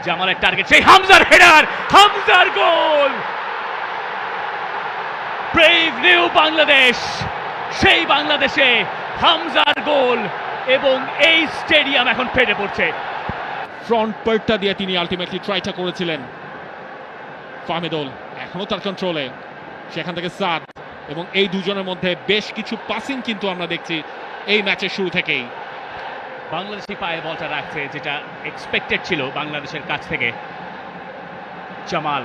জামালের টার্গেট, সেই হামজার হেডার, হামজার গোল। ব্রেভ নিউ বাংলাদেশ, সেই বাংলাদেশে হামজার গোল এবং এই স্টেডিয়াম এখন ফেটে পড়ছে। ফ্রন্ট পার্টটা দিয়ে তিনি আলটিমেটলি ট্রাইটা করেছিলেন। ফাহমিদুল এখনো তার কন্ট্রোলে, সেখান থেকে সাদ, এবং এই দুজনের মধ্যে বেশ কিছু পাসিং কিন্তু আমরা দেখছি এই ম্যাচের শুরু থেকেই। বাংলাদেশি পায়ে বলটা রাখছে, যেটা এক্সপেক্টেড ছিল বাংলাদেশের কাছ থেকে। জামাল,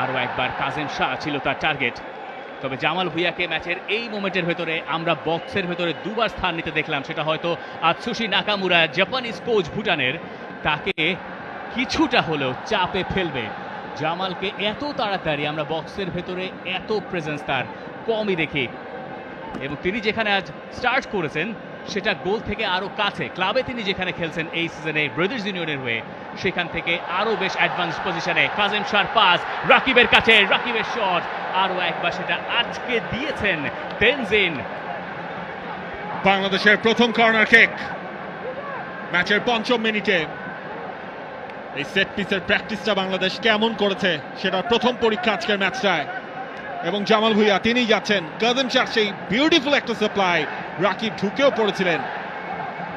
আরো একবার কাজেম শাহ ছিল তার টার্গেট, তবে জামাল ভুঁইয়াকে ম্যাচের এই মোমেন্টের ভেতরে আমরা বক্সের ভেতরে দুবার স্থান নিতে দেখলাম। সেটা হয়তো আতসুশি নাকামুরা, জাপানিজ কোচ ভুটানের, তাকে কিছুটা হলেও চাপে ফেলবে। জামালকে এত তাড়াতাড়ি আমরা বক্সের ভেতরে এত প্রেজেন্স তার কমই দেখি, এবং তিনি যেখানে আজ স্টার্ট করেছেন সেটা গোল থেকে আরো কাছে। ক্লাবে তিনি যেখানে খেলছেন এই সিজনে ব্রাদার্স ইউনিয়নের হয়ে, সেখান থেকে আরো বেশ অ্যাডভান্স পজিশনে। কাজেম শাহর পাস রাকিবের কাছে, রাকিবের শট, আরো একবার সেটা আজকে দিয়েছেন তেনজিন। বাংলাদেশের প্রথম কর্নার কিক ম্যাচের ৫ম মিনিটে। এই সেট পিসের প্র্যাকটিসটা বাংলাদেশ কেমন করেছে সেটার প্রথম পরীক্ষা আজকের ম্যাচটায়, এবং জামাল ভুঁইয়া তিনি যাচ্ছেন। কাজেম শাহ সেই বিউটিফুল একটা সাপ্লাই, রাকিব ঢুকেও পড়েছিলেন,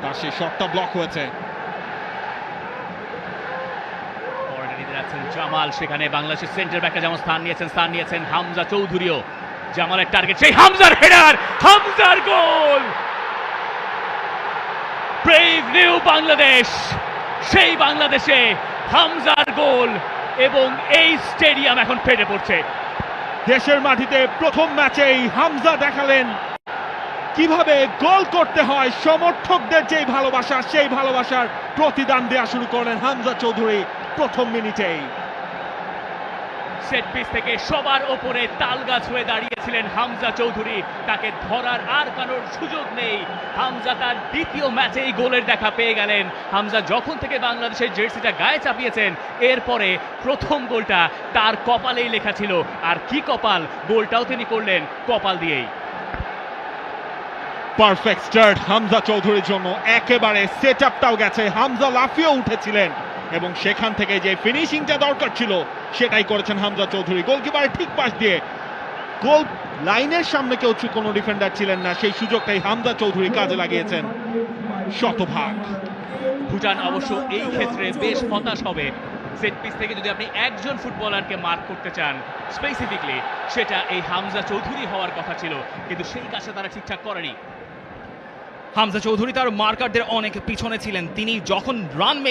তার সেই শটটা ব্লক হয়েছে। জামাল, সেখানে বাংলাদেশের সেন্টার ব্যাকে যেমন স্থান নিয়েছেন হামজা চৌধুরীও। জামালের টার্গেট, সেই হামজার হেডার, হামজার গোল। ব্রেভ নিউ বাংলাদেশ, সেই বাংলাদেশে হামজার গোল এবং এই স্টেডিয়াম এখন ফেটে পড়ছে। দেশের মাটিতে প্রথম ম্যাচেই হামজা দেখালেন কিভাবে গোল করতে হয়। সমর্থকদের যেই ভালোবাসা, সেই ভালোবাসার প্রতিদান দেওয়া শুরু করলেন হামজা চৌধুরী প্রথম মিনিটেই। সেট পিস থেকে সবার ওপরে তালগাছ হয়ে দাঁড়িয়েছিলেন হামজা চৌধুরী, তাকে ধরার আর কারোর সুযোগ নেই। হামজা তার দ্বিতীয় ম্যাচেই গোলের দেখা পেয়ে গেলেন। হামজা যখন থেকে বাংলাদেশের জার্সিটা গায়ে চাপিয়েছেন, এরপরে প্রথম গোলটা তার কপালেই লেখা ছিল। আর কি কপাল, গোলটাও তিনি করলেন কপাল দিয়েই। পারফেক্ট স্টার্ট হামজা চৌধুরীর জন্য, একেবারে সেট আপটাও গেছে। হামজা লাফিয়ে উঠেছিলেন এবং সেখান থেকে যে ফিনিশিংটা দরকার ছিল সেটাই করেছেন হামজা চৌধুরী। গোলকিপারের ঠিক পাশ দিয়ে, গোল লাইনের সামনে কেউ কোনো ডিফেন্ডার ছিলেন না, সেই সুযোগটাই হামজা চৌধুরী কাজে লাগিয়েছেন শতভাগ। ভুটান অবশ্য এই ক্ষেত্রে বেশ হতাশ হবে। সেট পিস থেকে যদি আপনি একজন ফুটবলারকে মার্ক করতে চান স্পেসিফিকলি, সেটা এই হামজা চৌধুরী হওয়ার কথা ছিল, কিন্তু সেই কাজটা তারা ঠিকঠাক করেনি। হামজা চৌধুরী তার মার্কারদের অনেক পিছনে ছিলেন। তিনি যখন রান